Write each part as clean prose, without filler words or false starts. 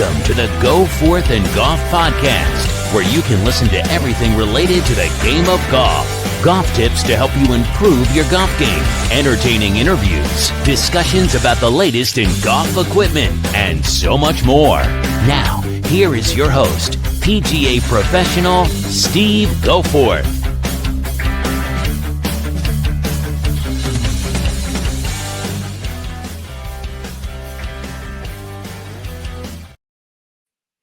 Welcome to the Go Forth and Golf Podcast, where you can listen to everything related to the game of golf. Golf tips to help you improve your golf game, entertaining interviews, discussions about the latest in golf equipment, and so much more. Now, here is your host, PGA professional Steve Goforth.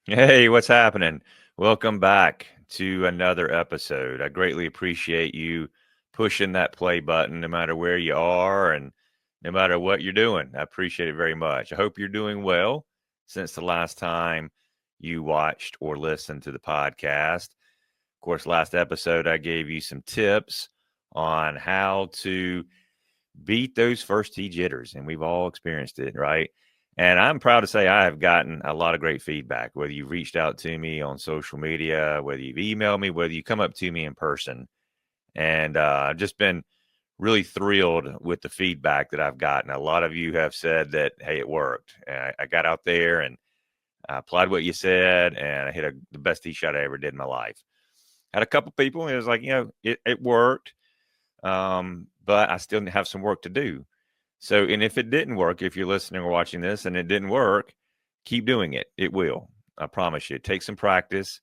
Hey, what's happening? Welcome back to another episode. I greatly appreciate you pushing that play button no matter where you are and no matter what you're doing. I appreciate it very much. I hope you're doing well since the last time you watched or listened to the podcast. Of course, last episode, I gave you some tips on how to beat those first tee jitters, and we've all experienced it, right? And I'm proud to say I have gotten a lot of great feedback, whether you've reached out to me on social media, whether you've emailed me, whether you come up to me in person. And I've just been really thrilled with the feedback that I've gotten. A lot of you have said that, hey, it worked. And I got out there and I applied what you said, and I hit the best tee shot I ever did in my life. Had a couple people, and it was like, it worked, but I still have some work to do. So, and if it didn't work, if you're listening or watching this and it didn't work, keep doing it. It will. I promise you. Take some practice.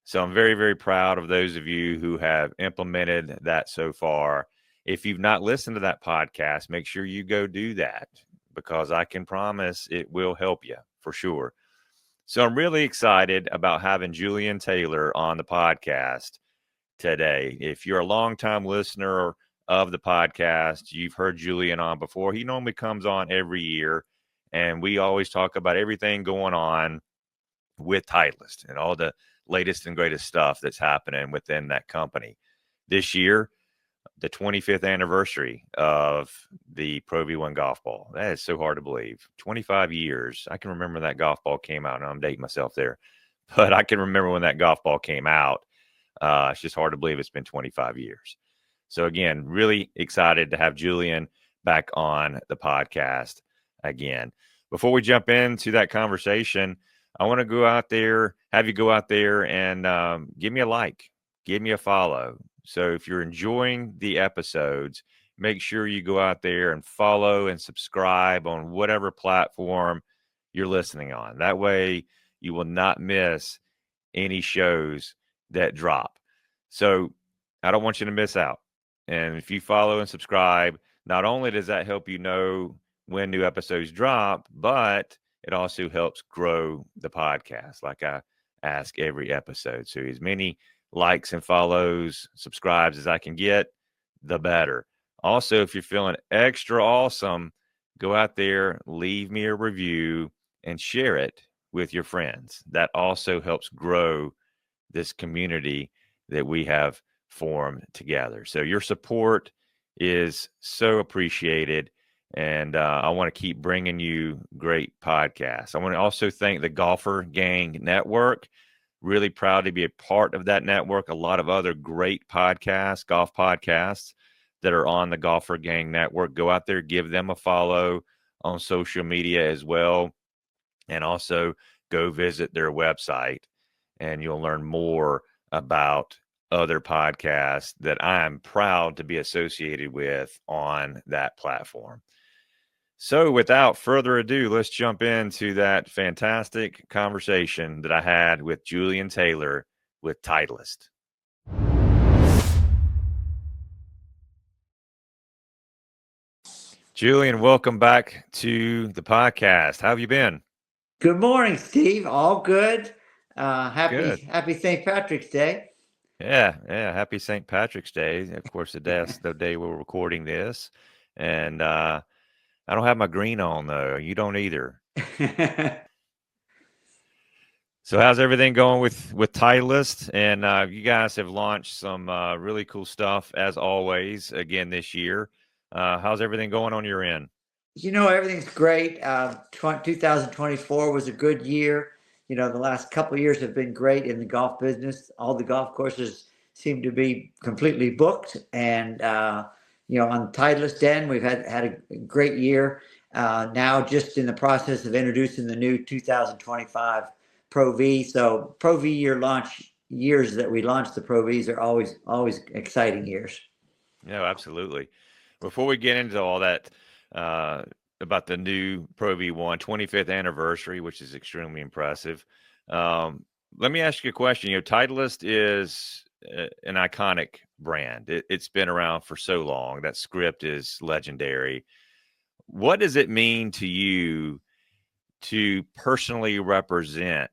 So I'm very, very proud of those of you who have implemented that so far. If you've not listened to that podcast, make sure you go do that, because I can promise it will help you for sure. So I'm really excited about having Julian Taylor on the podcast today. If you're a longtime listener of the podcast, you've heard Julian on before. He normally comes on every year, and we always talk about everything going on with Titleist and all the latest and greatest stuff that's happening within that company. This year, the 25th anniversary of the Pro V1 golf ball. That is so hard to believe. 25 years. I can remember that golf ball came out, and I'm dating myself there, but I can remember when that golf ball came out. It's just hard to believe it's been 25 years. So again, really excited to have Julian back on the podcast again. Before we jump into that conversation, I want to go out there, have you go out there and give me a like, give me a follow. So if you're enjoying the episodes, make sure you go out there and follow and subscribe on whatever platform you're listening on. That way you will not miss any shows that drop. So I don't want you to miss out. And if you follow and subscribe, not only does that help you know when new episodes drop, but it also helps grow the podcast, like I ask every episode. So as many likes and follows, subscribes as I can get, the better. Also, if you're feeling extra awesome, go out there, leave me a review, and share it with your friends. That also helps grow this community that we have formed together. So your support is so appreciated, and I want to keep bringing you great podcasts. I want to also thank the Golfer Gang Network. Really proud to be a part of that network. A lot of other great podcasts, golf podcasts that are on the Golfer Gang Network. Go out there, give them a follow on social media as well, and also go visit their website, and you'll learn more about other podcasts that I'm proud to be associated with on that platform. So without further ado, let's jump into that fantastic conversation that I had with Julian Taylor with Titleist. Julian, welcome back to the podcast. How have you been? Good morning, Steve. All good. Good. Happy St. Patrick's Day. Yeah. Happy St. Patrick's Day. Of course, that's the day we're recording this. And I don't have my green on, though. You don't either. So how's everything going with Titleist? And you guys have launched some really cool stuff, as always, again this year. How's everything going on your end? Everything's great. 2024 was a good year. The last couple of years have been great in the golf business. All the golf courses seem to be completely booked. And, on Titleist end, we've had a great year. Now just in the process of introducing the new 2025 Pro V. So Pro V years that we launched the Pro Vs are always exciting years. No, absolutely. Before we get into all that about the new Pro V1 25th anniversary, which is extremely impressive, let me ask you a question. Titleist is an iconic brand. It's been around for so long. That script is legendary. What does it mean to you to personally represent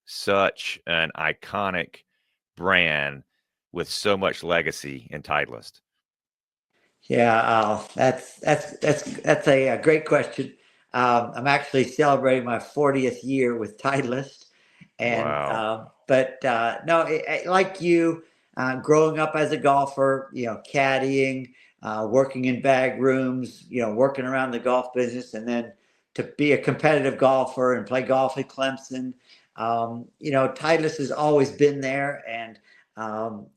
such an iconic brand with so much legacy in Titleist? Yeah, that's a great question. I'm actually celebrating my 40th year with Titleist, and Wow. no, like you, growing up as a golfer, caddying, working in bag rooms, working around the golf business, and then to be a competitive golfer and play golf at Clemson. Titleist has always been there, and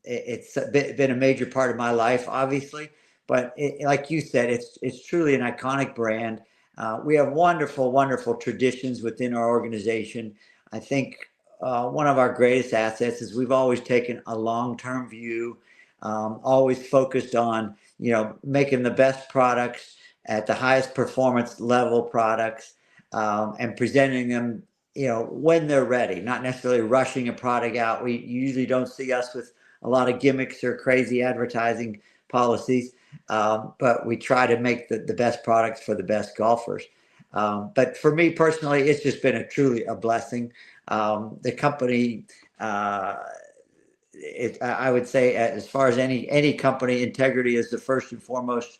it's been a major part of my life, obviously. But like you said, it's truly an iconic brand. We have wonderful, wonderful traditions within our organization. I think one of our greatest assets is we've always taken a long-term view, always focused on making the best products at the highest performance level products, and presenting them when they're ready, not necessarily rushing a product out. We usually don't see us with a lot of gimmicks or crazy advertising policies. But we try to make the best products for the best golfers. But for me personally, it's just been truly a blessing. The company, I would say, as far as any company, integrity is the first and foremost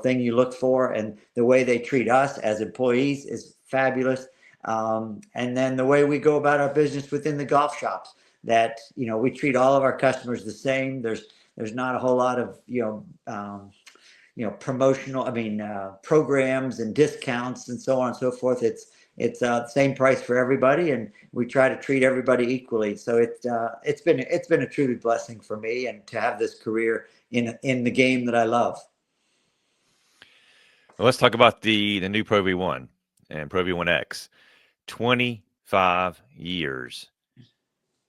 thing you look for, and the way they treat us as employees is fabulous. And then the way we go about our business within the golf shops, that we treat all of our customers the same. There's not a whole lot of promotional programs and discounts and so on and so forth. It's the same price for everybody, and we try to treat everybody equally. So it's been a truly blessing for me, and to have this career in the game that I love. Well, let's talk about the new Pro V1 and Pro V1X. 25 years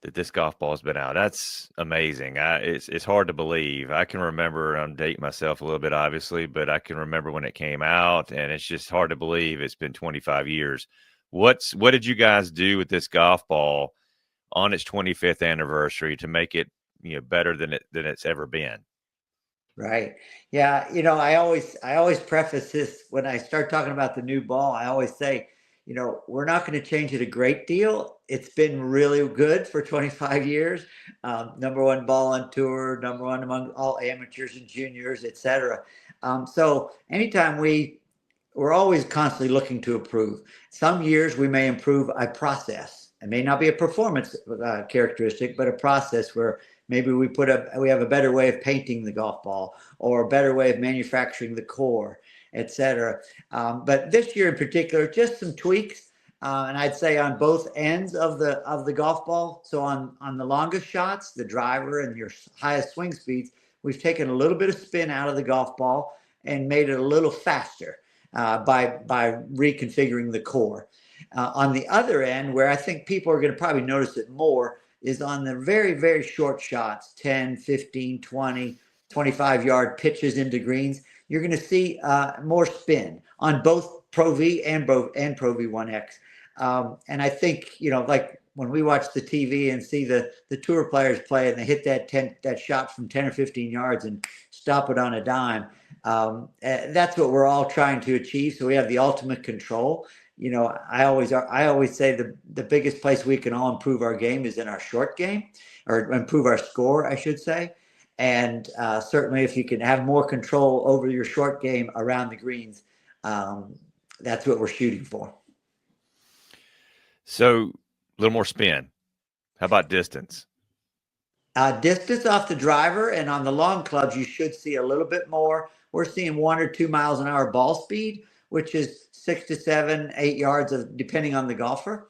that this golf ball has been out. That's amazing. It's hard to believe. I can remember, I'm dating myself a little bit, obviously, but I can remember when it came out, and it's just hard to believe it's been 25 years. What did you guys do with this golf ball on its 25th anniversary to make it better than it's ever been? Right. Yeah. I always preface this when I start talking about the new ball. I always say, we're not going to change it a great deal. It's been really good for 25 years. Number one ball on tour, number one among all amateurs and juniors, et cetera. So anytime we're always constantly looking to improve. Some years we may improve a process. It may not be a performance characteristic, but a process where maybe we have a better way of painting the golf ball, or a better way of manufacturing the core, et cetera. But this year in particular, just some tweaks, and I'd say on both ends of the golf ball. So on the longest shots, the driver and your highest swing speeds, we've taken a little bit of spin out of the golf ball and made it a little faster by reconfiguring the core. On the other end, where I think people are going to probably notice it more, is on the very, very short shots, 10, 15, 20, 25-yard pitches into greens. You're going to see more spin on both Pro V and Pro V1X. And I think, like when we watch the TV and see the tour players play and they hit that shot from 10 or 15 yards and stop it on a dime, that's what we're all trying to achieve. So we have the ultimate control. I always say the biggest place we can all improve our game is in our short game, or improve our score, I should say. And certainly if you can have more control over your short game around the greens, that's what we're shooting for. So a little more spin. How about distance? Distance off the driver, and on the long clubs, you should see a little bit more. We're seeing 1 or 2 miles an hour ball speed, which is 6 to 7, 8 yards depending on the golfer.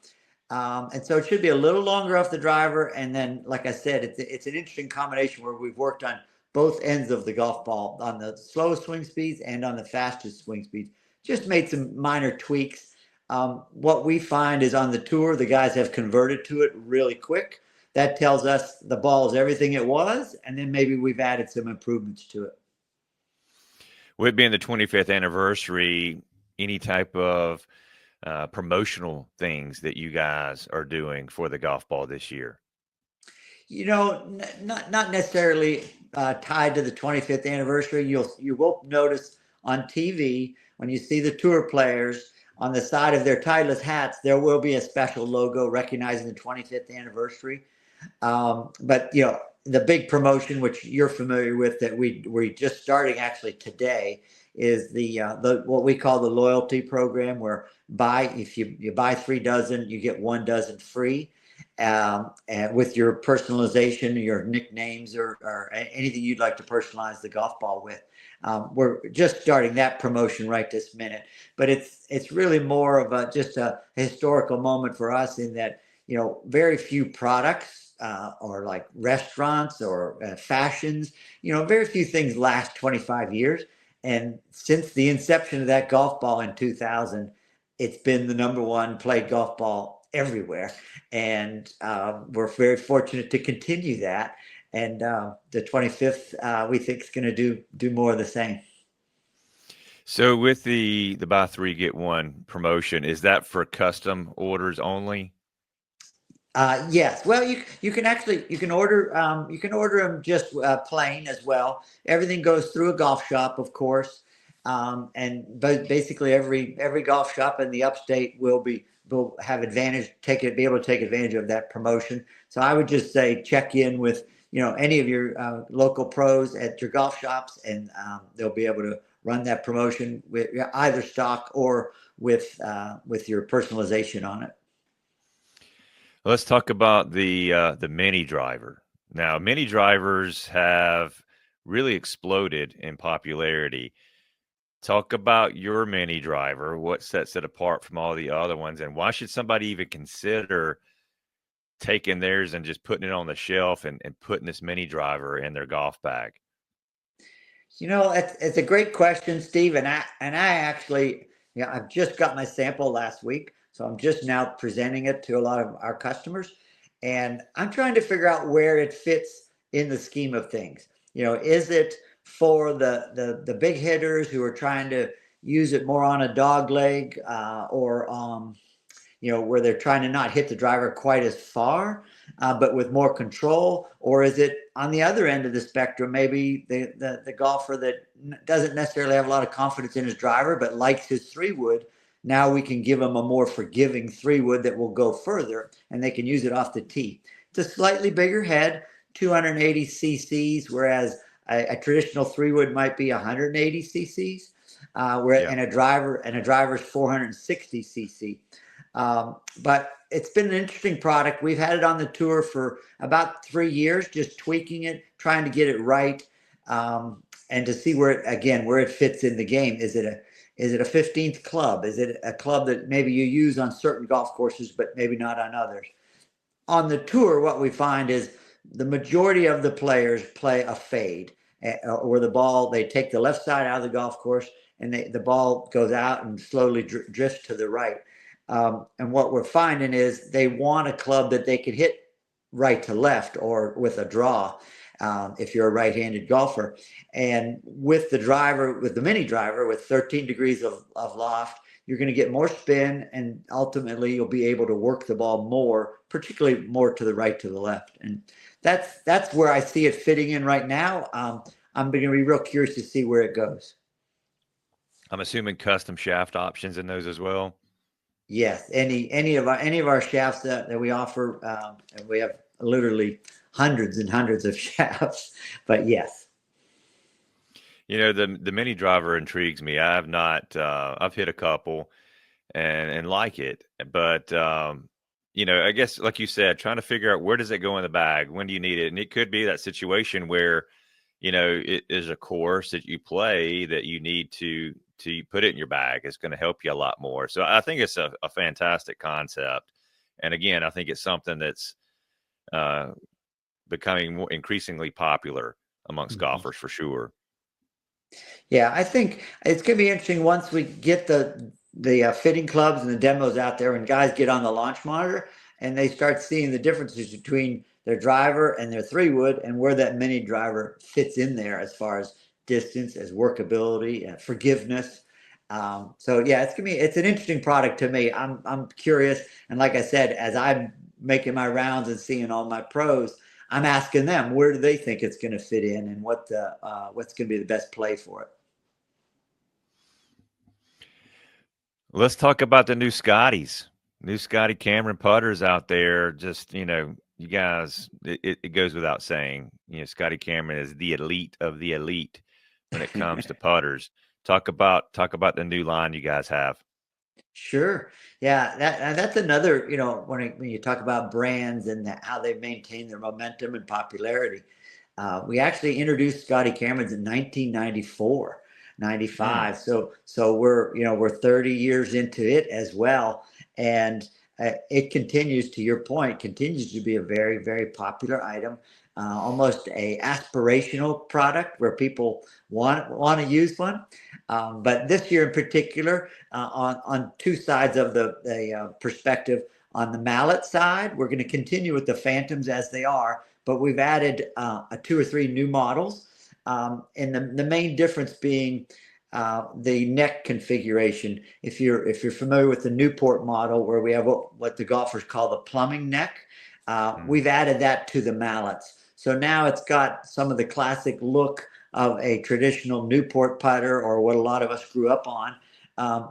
And so it should be a little longer off the driver. And then, like I said, it's an interesting combination where we've worked on both ends of the golf ball, on the slowest swing speeds and on the fastest swing speeds. Just made some minor tweaks. What we find is on the tour, the guys have converted to it really quick. That tells us the ball is everything it was, and then maybe we've added some improvements to it. With it being the 25th anniversary, any type of promotional things that you guys are doing for the golf ball this year? Not necessarily tied to the 25th anniversary. You will notice on TV when you see the tour players on the side of their Titleist hats, there will be a special logo recognizing the 25th anniversary. But the big promotion, which you're familiar with, that we're just starting actually today, is the what we call the loyalty program, where if you buy 3 dozen, you get 1 dozen free. And with your personalization, your nicknames, or anything you'd like to personalize the golf ball with. We're just starting that promotion right this minute, but it's really more of just a historical moment for us in that very few products or like restaurants or fashions, very few things last 25 years. And since the inception of that golf ball in 2000, it's been the #1 played golf ball everywhere. And we're very fortunate to continue that. And the 25th, we think, is going to do more of the same. So with the buy 3 get 1 promotion, is that for custom orders only? Yes. Well, you can order them just plain as well. Everything goes through a golf shop, of course, and basically every golf shop in the upstate will have be able to take advantage of that promotion. So I would just say check in with any of your local pros at your golf shops, and they'll be able to run that promotion with either stock or with your personalization on it. Let's talk about the mini driver. Now, mini drivers have really exploded in popularity. Talk about your mini driver. What sets it apart from all the other ones, and why should somebody even consider taking theirs and just putting it on the shelf and putting this mini driver in their golf bag? It's a great question, Steve. And I actually, I've just got my sample last week. So I'm just now presenting it to a lot of our customers, and I'm trying to figure out where it fits in the scheme of things. Is it for the big hitters who are trying to use it more on a dog leg, or where they're trying to not hit the driver quite as far, but with more control? Or is it on the other end of the spectrum, maybe the golfer that doesn't necessarily have a lot of confidence in his driver, but likes his 3-wood? Now we can give them a more forgiving 3-wood that will go further, and they can use it off the tee. It's a slightly bigger head, 280 cc's, whereas a traditional 3-wood might be 180 cc's, and a driver's 460 cc. But it's been an interesting product. We've had it on the tour for about 3 years, just tweaking it, trying to get it right, and to see where it fits in the game. Is it a 15th club? Is it a club that maybe you use on certain golf courses, but maybe not on others? On the tour, what we find is the majority of the players play a fade, or the ball, they take the left side out of the golf course, and the ball goes out and slowly drifts to the right. And what we're finding is they want a club that they can hit right to left or with a draw, if you're a right-handed golfer. And with the mini driver, with 13 degrees of loft, you're going to get more spin, and ultimately you'll be able to work the ball more, particularly more to the right, to the left. And that's where I see it fitting in right now. I'm going to be real curious to see where it goes. I'm assuming custom shaft options in those as well. Yes, any of our shafts that we offer, and we have literally hundreds and hundreds of shafts. But yes, the mini driver intrigues me. I've not, I've hit a couple and like it, but I guess like you said, trying to figure out where does it go in the bag, when do you need it, and it could be that situation where it is a course that you play that you need to put it in your bag. It's going to help you a lot more. So I think it's a fantastic concept. And again, I think it's something that's becoming more increasingly popular amongst golfers for sure. Yeah, I think it's going to be interesting once we get the fitting clubs and the demos out there, when guys get on the launch monitor and they start seeing the differences between their driver and their 3-wood and where that mini driver fits in there as far as distance, as workability, and forgiveness. So yeah, it's an interesting product to me. I'm curious, and like I said, as I'm making my rounds and seeing all my pros, I'm asking them where do they think it's going to fit in and what's going to be the best play for it. Let's talk about the new Scotties, new Scotty Cameron putters out there. Just, you guys, it goes without saying, Scotty Cameron is the elite of the elite when it comes to putters. Talk about the new line you guys have. Sure. Yeah, that's another, when you talk about brands and how they maintain their momentum and popularity. We actually introduced Scotty Camerons in 1994, 95. So we're 30 years into it as well. And it continues, to your point, continues to be a very, very popular item, almost a aspirational product where people want to use one. But this year in particular, on two sides of the perspective, on the mallet side, we're going to continue with the Phantoms as they are, but we've added 2 or 3 new models. And the main difference being the neck configuration. If you're familiar with the Newport model, where we have what the golfers call the plumbing neck, we've added that to the mallets. So now it's got some of the classic look of a traditional Newport putter, or what a lot of us grew up on,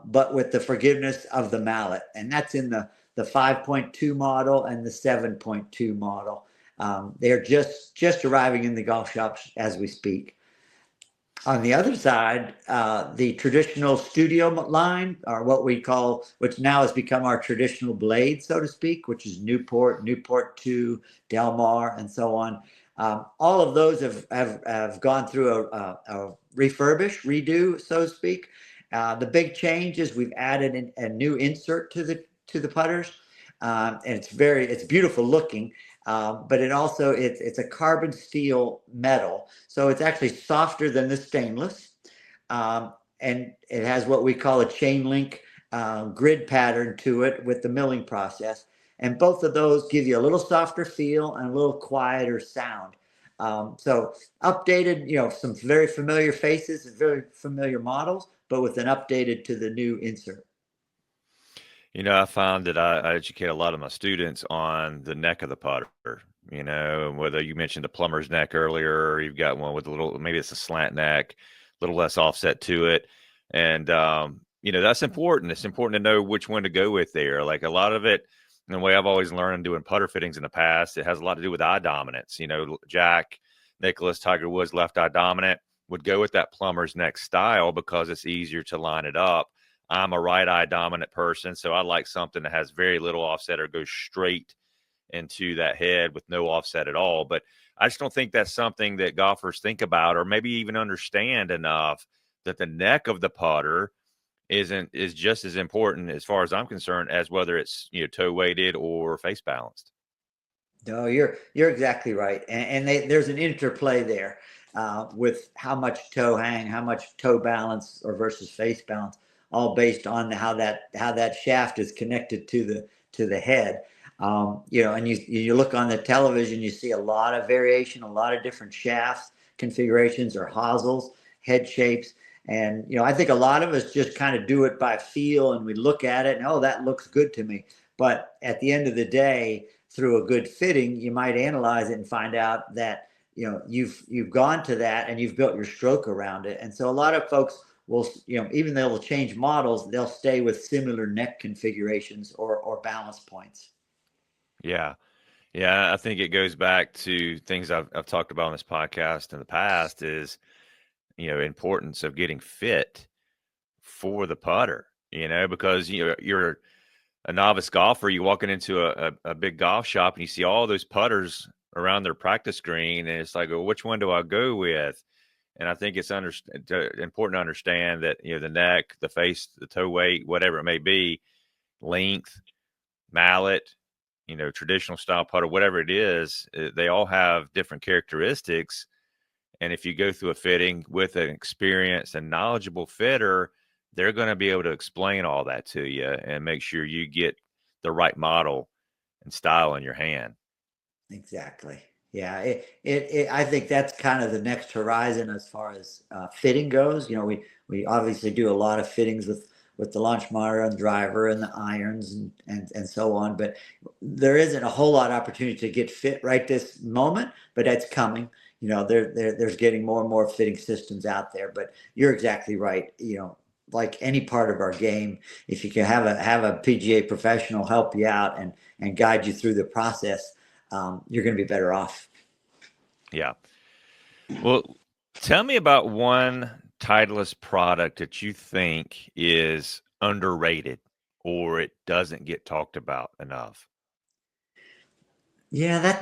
but with the forgiveness of the mallet. And that's in the 5.2 model and the 7.2 model. They're just arriving in the golf shops as we speak. On the other side, the traditional studio line, or what we call, which now has become our traditional blade, so to speak, which is Newport, Newport 2, Del Mar, and so on. All of those have gone through a refurbish, redo, so to speak. The big change is we've added a new insert to the putters, and it's beautiful looking. But it's a carbon steel metal, so it's actually softer than the stainless, and it has what we call a chain link grid pattern to it with the milling process, and both of those give you a little softer feel and a little quieter sound. So updated, some very familiar faces and very familiar models, but with an updated to the new insert. I found that I educate a lot of my students on the neck of the putter, whether you mentioned the plumber's neck earlier, or you've got one with maybe it's a slant neck, a little less offset to it. And, that's important. It's important to know which one to go with there. Like a lot of it, and the way I've always learned doing putter fittings in the past, it has a lot to do with eye dominance. Jack Nicklaus, Tiger Woods, left eye dominant, would go with that plumber's neck style because it's easier to line it up. I'm a right eye dominant person, so I like something that has very little offset or goes straight into that head with no offset at all. But I just don't think that's something that golfers think about or maybe even understand enough, that the neck of the putter is just as important, as far as I'm concerned, as whether it's toe weighted or face balanced. No, you're exactly right, and there's an interplay there with how much toe hang, how much toe balance or versus face balance, all based on how that shaft is connected to the head. And you look on the television, you see a lot of variation, a lot of different shafts configurations or hosels, head shapes. And, I think a lot of us just kind of do it by feel, and we look at it and, oh, that looks good to me. But at the end of the day, through a good fitting, you might analyze it and find out that, you've gone to that and you've built your stroke around it. And so a lot of folks will, even though they'll change models, they'll stay with similar neck configurations or balance points. Yeah. Yeah. I think it goes back to things I've talked about on this podcast in the past is, importance of getting fit for the putter, because, you're a novice golfer, you walking into a big golf shop and you see all those putters around their practice green. And it's like, well, which one do I go with? And I think it's important to understand that, the neck, the face, the toe weight, whatever it may be, length, mallet, traditional style putter, whatever it is, they all have different characteristics. And if you go through a fitting with an experienced and knowledgeable fitter, they're going to be able to explain all that to you and make sure you get the right model and style in your hand. Exactly. Yeah, I think that's kind of the next horizon as far as fitting goes. We obviously do a lot of fittings with the launch monitor and driver and the irons and so on, but there isn't a whole lot of opportunity to get fit right this moment, but that's coming. There's getting more and more fitting systems out there, but you're exactly right. Like any part of our game, if you can have a PGA professional help you out and guide you through the process, you're going to be better off. Yeah. Well, tell me about one Titleist product that you think is underrated or it doesn't get talked about enough. Yeah,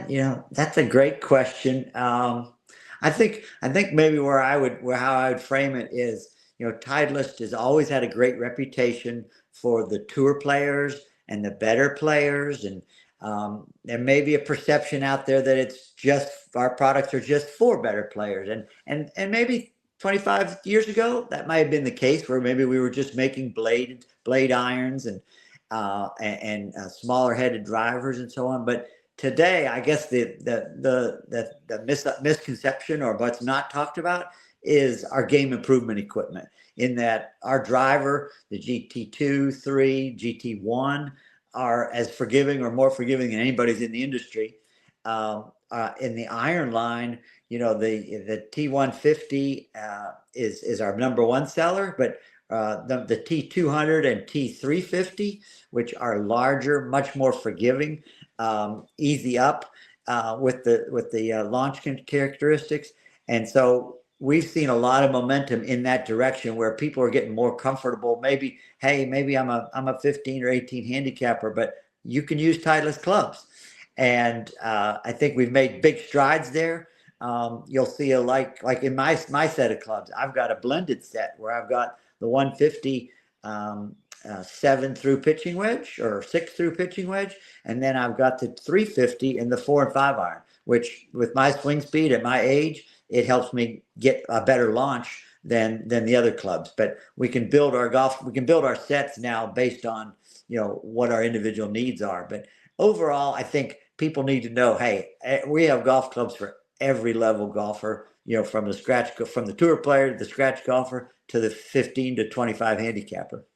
that's a great question. I think maybe how I would frame it is, Titleist has always had a great reputation for the tour players and the better players, and there may be a perception out there that it's just our products are just for better players, and maybe 25 years ago that might have been the case, where maybe we were just making blade irons and smaller headed drivers and so on, but today, I guess the misconception, or what's not talked about, is our game improvement equipment. In that our driver, the GT2, 3, GT1, are as forgiving or more forgiving than anybody's in the industry. In the iron line, the T150 is our number one seller, but the T200 and T350, which are larger, much more forgiving, easy up with the launch characteristics, and so we've seen a lot of momentum in that direction where people are getting more comfortable. Maybe I'm a 15 or 18 handicapper, but you can use Titleist clubs, and I think we've made big strides there. You'll see like in my set of clubs, I've got a blended set where I've got the 150. 7 through pitching wedge or 6 through pitching wedge, and then I've got the 350 in the 4 and 5 iron, which with my swing speed at my age, it helps me get a better launch than the other clubs. But we can build our sets now based on what our individual needs are. But overall, I think people need to know, hey, we have golf clubs for every level golfer, from the tour player to the scratch golfer to the 15 to 25 handicapper.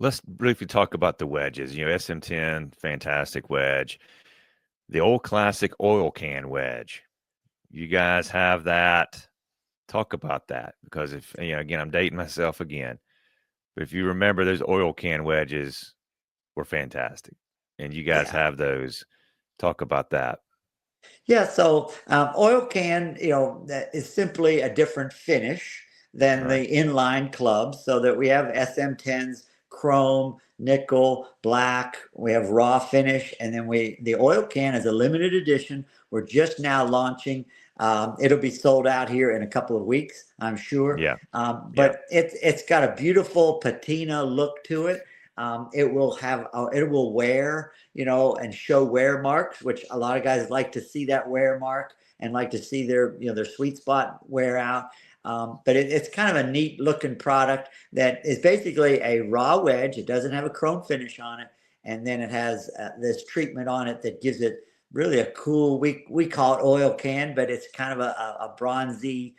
Let's briefly talk about the wedges. SM10, fantastic wedge. The old classic oil can wedge. You guys have that. Talk about that, because again, I'm dating myself again. But if you remember, those oil can wedges were fantastic, and you guys have those. Talk about that. Yeah, so oil can, that is simply a different finish than the inline clubs, so that we have SM10s, chrome, nickel, black. We have raw finish, and then the oil can is a limited edition. We're just now launching. It'll be sold out here in a couple of weeks, I'm sure. Yeah. But it's got a beautiful patina look to it. It will wear, and show wear marks, which a lot of guys like to see that wear mark and like to see their sweet spot wear out. But it's kind of a neat looking product that is basically a raw wedge. It doesn't have a chrome finish on it. And then it has this treatment on it that gives it really a cool, we call it oil can, but it's kind of a bronzy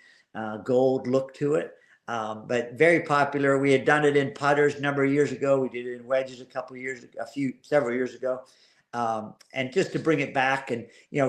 gold look to it. But very popular. We had done it in putters a number of years ago. We did it in wedges several years ago. And just to bring it back, and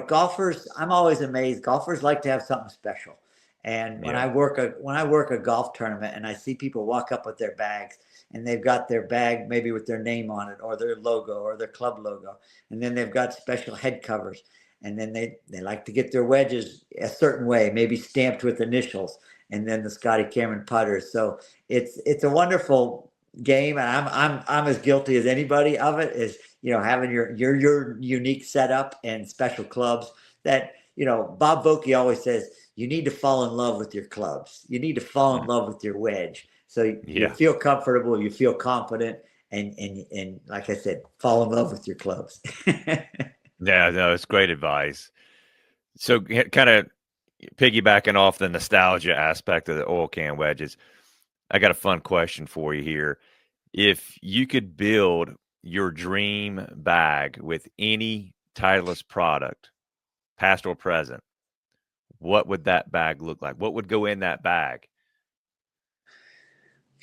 golfers, I'm always amazed. Golfers like to have something special. And when I work a golf tournament and I see people walk up with their bags, and they've got their bag maybe with their name on it or their logo or their club logo, and then they've got special head covers, and then they like to get their wedges a certain way, maybe stamped with initials, and then the Scotty Cameron putters. So it's a wonderful game, and I'm as guilty as anybody of it, is having your unique setup and special clubs that Bob Vokey always says, you need to fall in love with your clubs. You need to fall in love with your wedge. So you feel comfortable, you feel confident, and like I said, fall in love with your clubs. Yeah, no, it's great advice. So kind of piggybacking off the nostalgia aspect of the oil can wedges, I got a fun question for you here. If you could build your dream bag with any Titleist product, past or present, what would that bag look like? What would go in that bag?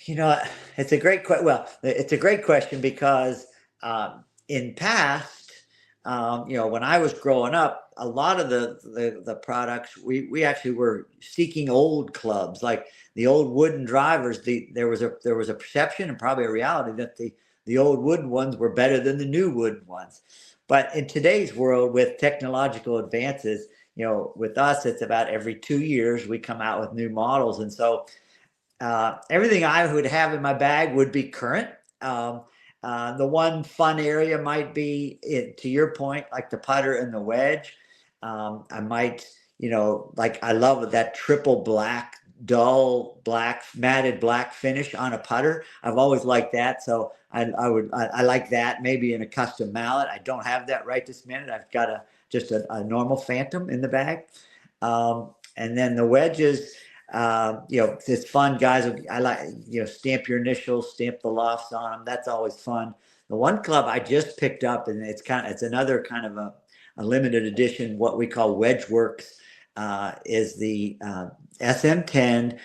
You know, it's a great Well, it's a great question because in past, when I was growing up, a lot of the products we actually were seeking old clubs, like the old wooden drivers. There was a perception and probably a reality that the old wooden ones were better than the new wooden ones. But in today's world, with technological advances, with us, it's about every 2 years we come out with new models, and so everything I would have in my bag would be current. Um, the one fun area might be, to your point, like the putter and the wedge. I might, like I love that triple black, dull black, matted black finish on a putter. I've always liked that, so I like that. Maybe in a custom mallet. I don't have that right this minute. I've got just a normal Phantom in the bag, and then the wedges. It's fun, guys. I like, stamp your initials, stamp the lofts on them. That's always fun. The one club I just picked up, and it's another kind of a limited edition, what we call Wedge Works, is the SM10.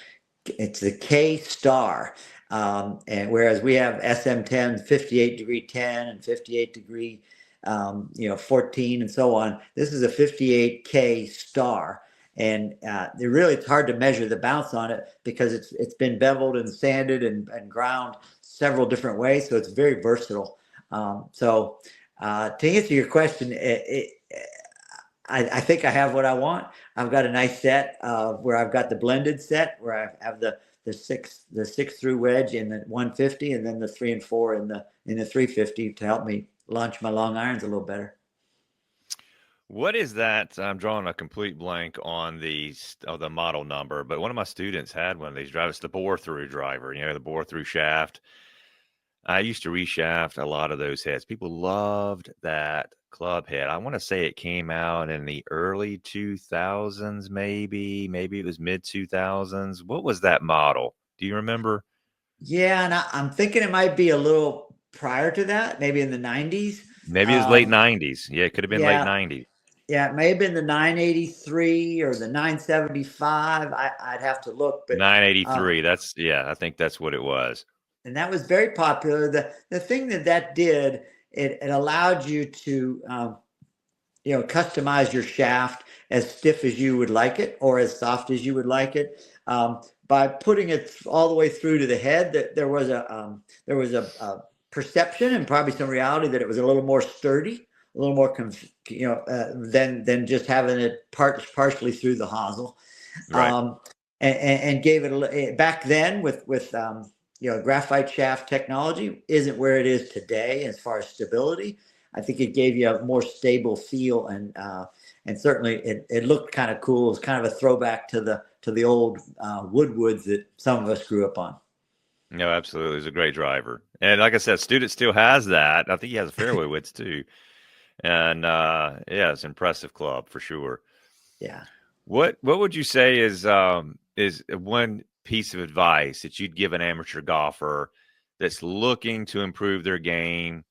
It's the K Star. And whereas we have SM10, 58 degree 10 and 58 degree, 14 and so on. This is a 58K Star. And it's hard to measure the bounce on it because it's been beveled and sanded and ground several different ways, so it's very versatile. To answer your question, I think I have what I want. I've got a nice set where I've got the blended set where I have the six through wedge in the 150, and then the 3 and 4 in the 350 to help me launch my long irons a little better. What is that? I'm drawing a complete blank on the model number, but one of my students had one of these drivers, the bore through driver, the bore through shaft. I used to reshaft a lot of those heads. People loved that club head. I want to say it came out in the early 2000s, maybe it was mid 2000s. What was that model? Do you remember? Yeah, and I'm thinking it might be a little prior to that, maybe in the 90s. Maybe it was late 90s. Yeah, it could have been late 90s. Yeah, it may have been the 983 or the 975. I'd have to look, but 983. I think that's what it was. And that was very popular. The thing that did, it allowed you to customize your shaft as stiff as you would like it or as soft as you would like it. By putting it all the way through to the head, that there was a perception and probably some reality that it was a little more sturdy, a little more than just having it partially through the hosel, right. And gave it back then with graphite shaft technology isn't where it is today as far as stability. I think it gave you a more stable feel, and certainly it looked kind of cool. It was kind of a throwback to the old woodwoods that some of us grew up on. No, absolutely. He's a great driver. And like I said, student still has that. I think he has a fairway widths too. And it's an impressive club for sure. Yeah. What would you say is one piece of advice that you'd give an amateur golfer that's looking to improve their game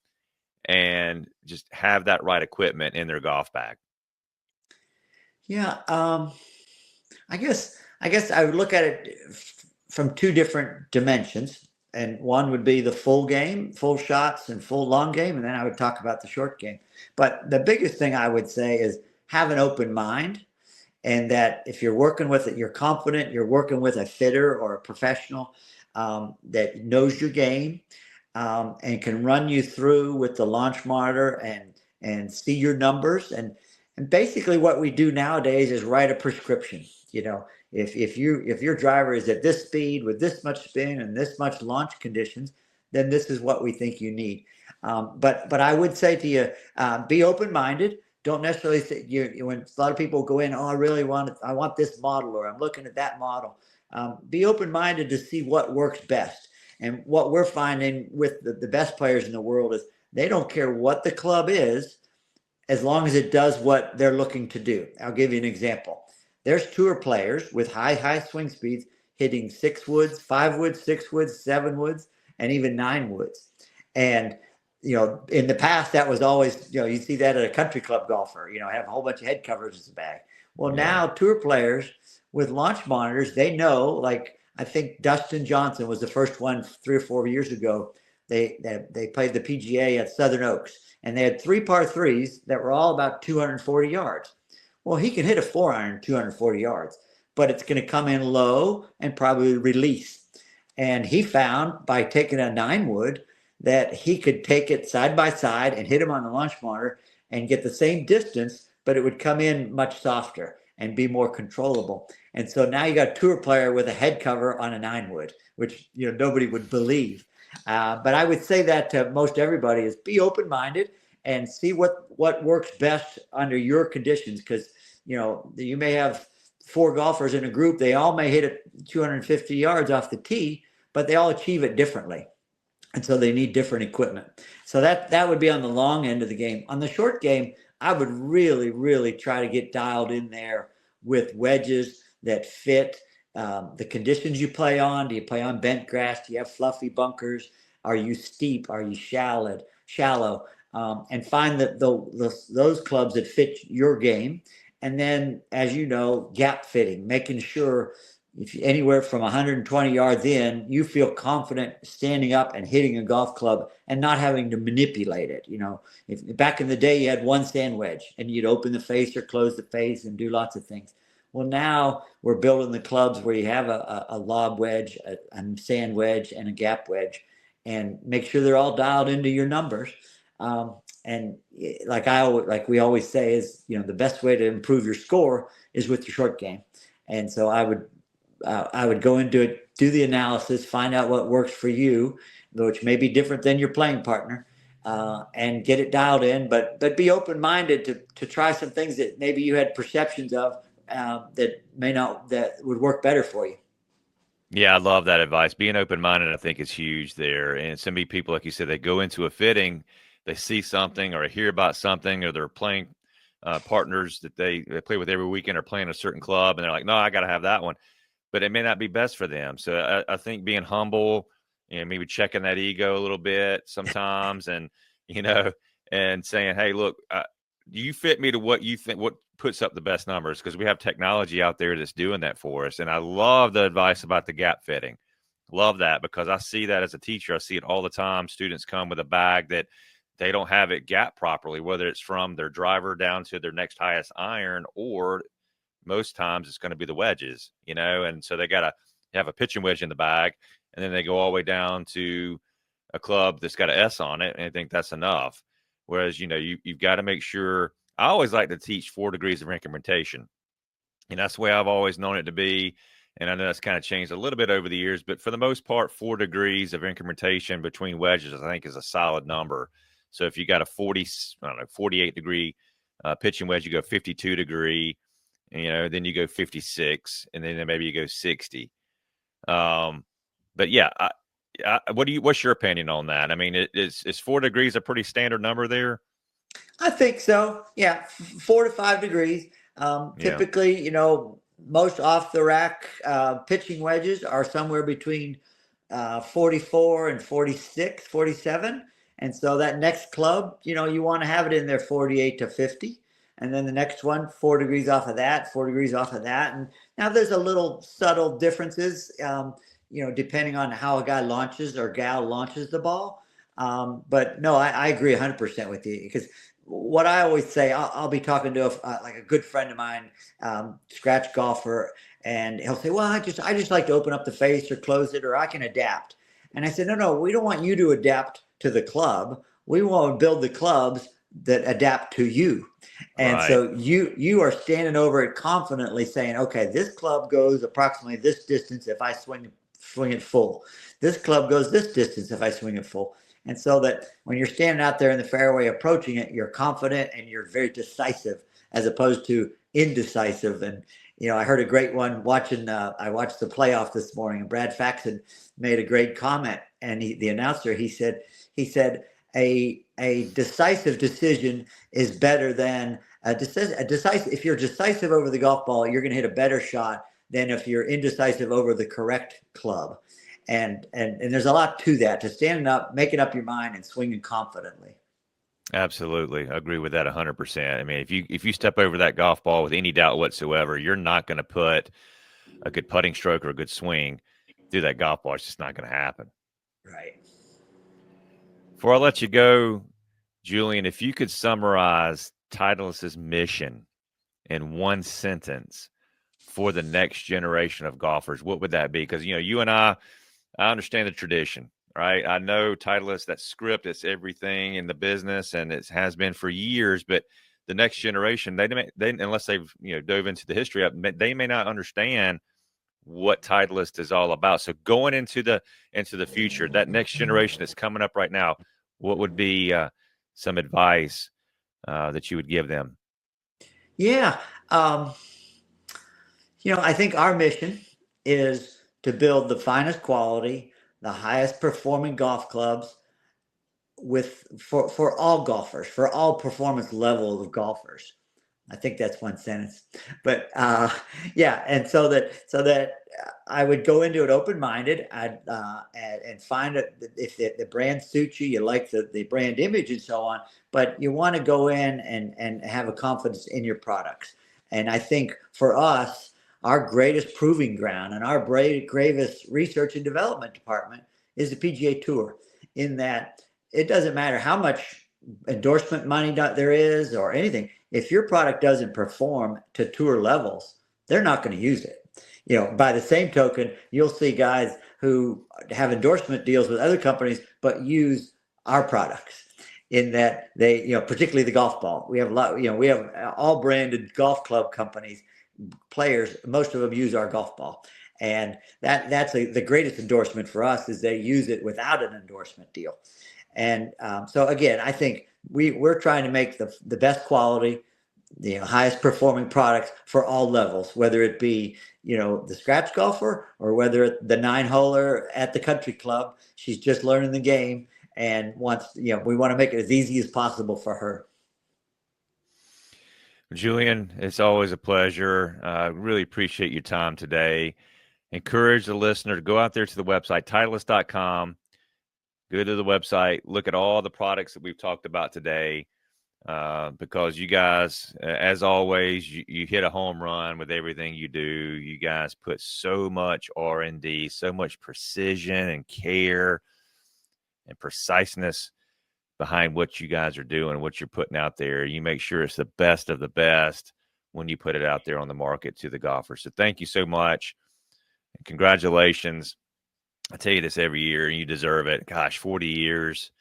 and just have that right equipment in their golf bag? Yeah. I guess I would look at it from two different dimensions. And one would be the full game, full shots and full long game. And then I would talk about the short game. But the biggest thing I would say is have an open mind. And that if you're working with it, you're confident, you're working with a fitter or a professional that knows your game and can run you through with the launch monitor and see your numbers. And basically what we do nowadays is write a prescription. If your driver is at this speed with this much spin and this much launch conditions, then this is what we think you need. But I would say to you, be open-minded. Don't necessarily say when a lot of people go in, I really I want this model, or I'm looking at that model. Be open-minded to see what works best. And what we're finding with the best players in the world is they don't care what the club is, as long as it does what they're looking to do. I'll give you an example. There's tour players with high swing speeds hitting 6 woods, 5 woods, 6 woods, 7 woods, and even 9 woods. And, in the past, that was always, you see that at a country club golfer, have a whole bunch of head covers in the bag. Well, now tour players with launch monitors, they know, like I think Dustin Johnson was the first one 3 or 4 years ago. They played the PGA at Southern Oaks, and they had 3 par 3s that were all about 240 yards. Well, he can hit a 4-iron 240 yards, but it's going to come in low and probably release. And he found by taking a 9 wood that he could take it side by side and hit him on the launch monitor and get the same distance, but it would come in much softer and be more controllable. And so now you got a tour player with a head cover on a 9 wood, which nobody would believe. But I would say that to most everybody is be open-minded and see what works best under your conditions. Because, you may have 4 golfers in a group. They all may hit it 250 yards off the tee, but they all achieve it differently. And so they need different equipment. So that would be on the long end of the game. On the short game, I would really, really try to get dialed in there with wedges that fit the conditions you play on. Do you play on bent grass? Do you have fluffy bunkers? Are you steep? Are you shallow? And find that those clubs that fit your game. And then, as you know, gap fitting, making sure if anywhere from 120 yards in, you feel confident standing up and hitting a golf club and not having to manipulate it. If back in the day you had one sand wedge and you'd open the face or close the face and do lots of things. Well, now we're building the clubs where you have a lob wedge, a sand wedge, and a gap wedge, and make sure they're all dialed into your numbers. And like we always say is, the best way to improve your score is with your short game. And so I would go into it, do the analysis, find out what works for you, which may be different than your playing partner, and get it dialed in. But be open-minded to try some things that maybe you had perceptions of that would work better for you. Yeah, I love that advice. Being open-minded, I think, is huge there. And so many people, like you said, they go into a fitting, they see something or hear about something, or they're playing partners that they play with every weekend are playing a certain club, and they're like, no, I got to have that one. But it may not be best for them. So I think being humble, maybe checking that ego a little bit sometimes, and and saying, hey, look, do you fit me to what you think, what puts up the best numbers? Because we have technology out there that's doing that for us. And I love the advice about the gap fitting. Love that, because I see that as a teacher. I see it all the time. Students come with a bag that they don't have it gap properly, whether it's from their driver down to their next highest iron, or most times it's going to be the wedges, and so they got to have a pitching wedge in the bag, and then they go all the way down to a club that's got an S on it, and I think that's enough. Whereas, you've got to make sure. I always like to teach 4 degrees of incrementation, and that's the way I've always known it to be. And I know that's kind of changed a little bit over the years, but for the most part, 4 degrees of incrementation between wedges, I think, is a solid number. So if you got a 48 degree pitching wedge, you go 52 degree, then you go 56, and then maybe you go 60. But yeah, what's your opinion on that? I mean, is 4 degrees a pretty standard number there? I think so. Yeah. 4 to 5 degrees. Typically, most off the rack pitching wedges are somewhere between 44 and 46, 47. And so that next club, you want to have it in there 48 to 50. And then the next one, 4 degrees off of that, 4 degrees off of that. And now there's a little subtle differences, depending on how a guy launches or gal launches the ball. But no, I agree 100% with you, because what I always say, I'll be talking to a good friend of mine, scratch golfer, and he'll say, well, I just like to open up the face or close it, or I can adapt. And I said, no, we don't want you to adapt to the club. We want to build the clubs that adapt to you. And right. So you are standing over it confidently saying, okay, this club goes approximately this distance if I swing it full. This club goes this distance if I swing it full. And so that when you're standing out there in the fairway approaching it, you're confident and you're very decisive, as opposed to indecisive. And, I heard a great one I watched the playoff this morning, and Brad Faxon made a great comment. And the announcer, he said, a decisive decision is better than a decisive. If you're decisive over the golf ball, you're going to hit a better shot than if you're indecisive over the correct club. And there's a lot to that, to standing up, making up your mind, and swinging confidently. Absolutely. I agree with that 100%. I mean, if you step over that golf ball with any doubt whatsoever, you're not going to put a good putting stroke or a good swing through that golf ball. It's just not going to happen. Right. Before I let you go, Julian, if you could summarize Titleist's mission in one sentence for the next generation of golfers, what would that be? Because, you and I understand the tradition, right? I know Titleist, that script, it's everything in the business, and it has been for years. But the next generation, they unless they've dove into the history of it, they may not understand what Titleist is all about. So going into the future, that next generation that's coming up right now, what would be some advice that you would give them? Yeah. I think our mission is to build the finest quality, the highest performing golf clubs for all golfers, for all performance level of golfers. I think that's one sentence, but yeah. And so that I would go into it open-minded, and find it if the brand suits you, you like the brand image and so on, but you want to go in and have a confidence in your products. And I think for us, our greatest proving ground and our greatest research and development department is the PGA Tour, in that it doesn't matter how much endorsement money there is or anything. If your product doesn't perform to tour levels, they're not going to use it. By the same token, you'll see guys who have endorsement deals with other companies, but use our products, in that they, particularly the golf ball. We have a lot, we have all branded golf club companies, players, most of them use our golf ball. And that's the greatest endorsement for us, is they use it without an endorsement deal. And so again, I think we're trying to make the best quality, the highest performing products for all levels, whether it be the scratch golfer or whether it's the 9-holer at the country club. She's just learning the game and wants, we want to make it as easy as possible for her. Julian, it's always a pleasure. Really appreciate your time today. Encourage the listener to go out there to the website, Titleist.com. Go to the website, look at all the products that we've talked about today, because you guys, as always, you hit a home run with everything you do. You guys put so much R&D, so much precision and care and preciseness behind what you guys are doing, what you're putting out there. You make sure it's the best of the best when you put it out there on the market to the golfers. So thank you so much. And congratulations. I tell you this every year, and you deserve it. Gosh, 40 years.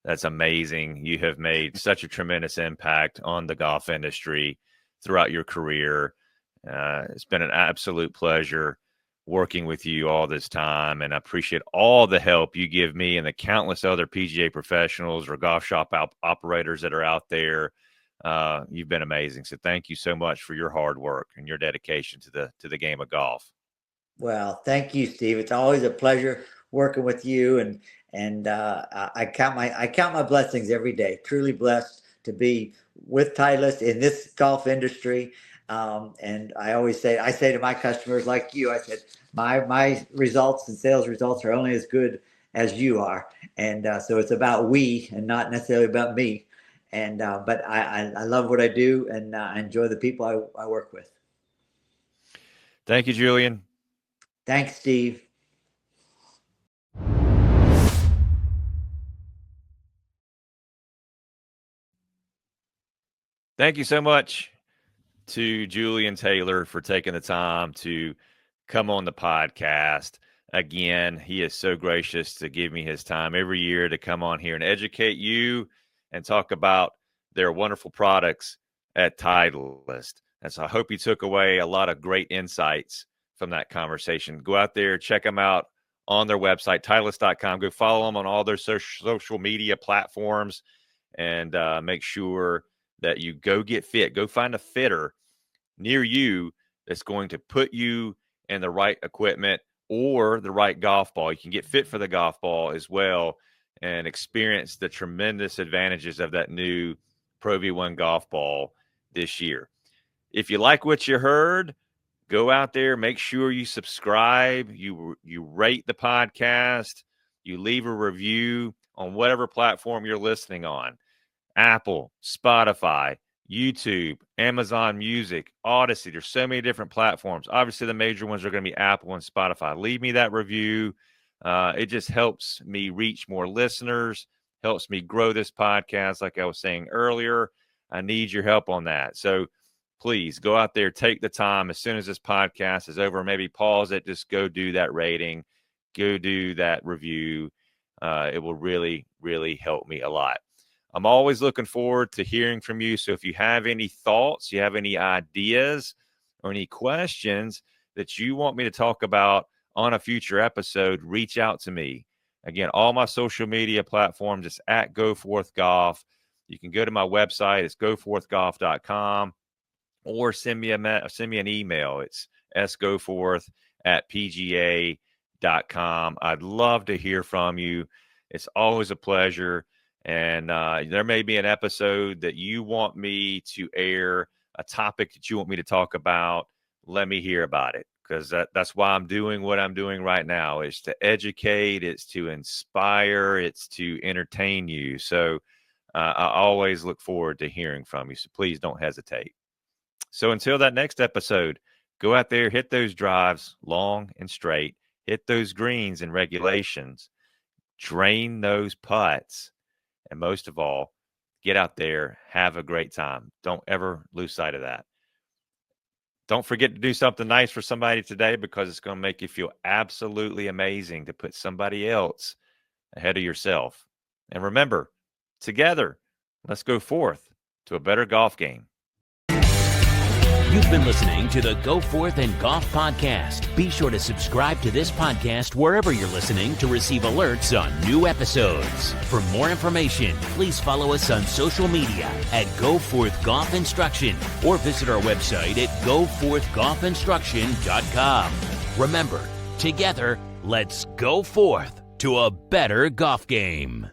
That's amazing. You have made such a tremendous impact on the golf industry throughout your career. It's been an absolute pleasure working with you all this time, and I appreciate all the help you give me and the countless other PGA professionals or golf shop operators that are out there. You've been amazing. So thank you so much for your hard work and your dedication to the game of golf. Well, thank you, Steve. It's always a pleasure working with you, and I count my blessings every day. Truly blessed to be with Titleist in this golf industry. And I say to my customers, like you, I said, my results and sales results are only as good as you are, and so it's about we and not necessarily about me. And but I love what I do, and I enjoy the people I work with. Thank you, Julian. Thanks, Steve. Thank you so much to Julian Taylor for taking the time to come on the podcast. Again, he is so gracious to give me his time every year to come on here and educate you and talk about their wonderful products at Titleist. And so I hope you took away a lot of great insights from that conversation. Go out there, check them out on their website, Titleist.com. Go follow them on all their social media platforms, and make sure that you go get fit. Go find a fitter near you that's going to put you in the right equipment or the right golf ball. You can get fit for the golf ball as well and experience the tremendous advantages of that new Pro V1 golf ball this year. If you like what you heard, go out there, make sure you subscribe, you rate the podcast, you leave a review on whatever platform you're listening on. Apple, Spotify, YouTube, Amazon Music, Odyssey. There's so many different platforms. Obviously, the major ones are going to be Apple and Spotify. Leave me that review. It just helps me reach more listeners, helps me grow this podcast. Like I was saying earlier, I need your help on that. So please go out there, take the time as soon as this podcast is over, maybe pause it, just go do that rating, go do that review. It will really, really help me a lot. I'm always looking forward to hearing from you. So if you have any thoughts, you have any ideas or any questions that you want me to talk about on a future episode, reach out to me. Again, all my social media platforms is at GoForthGolf. You can go to my website. It's goforthgolf.com. Or send me an email. It's sgoforth@pga.com. I'd love to hear from you. It's always a pleasure. And there may be an episode that you want me to air, a topic that you want me to talk about. Let me hear about it, because that's why I'm doing what I'm doing right now. It's to educate, it's to inspire, it's to entertain you. So I always look forward to hearing from you. So please don't hesitate. So until that next episode, go out there, hit those drives long and straight, hit those greens and regulations, drain those putts, and most of all, get out there, have a great time. Don't ever lose sight of that. Don't forget to do something nice for somebody today, because it's going to make you feel absolutely amazing to put somebody else ahead of yourself. And remember, together, let's go forth to a better golf game. You've been listening to the Go Forth and Golf Podcast. Be sure to subscribe to this podcast wherever you're listening to receive alerts on new episodes. For more information, please follow us on social media at Go Forth Golf Instruction or visit our website at goforthgolfinstruction.com. Remember, together, let's go forth to a better golf game.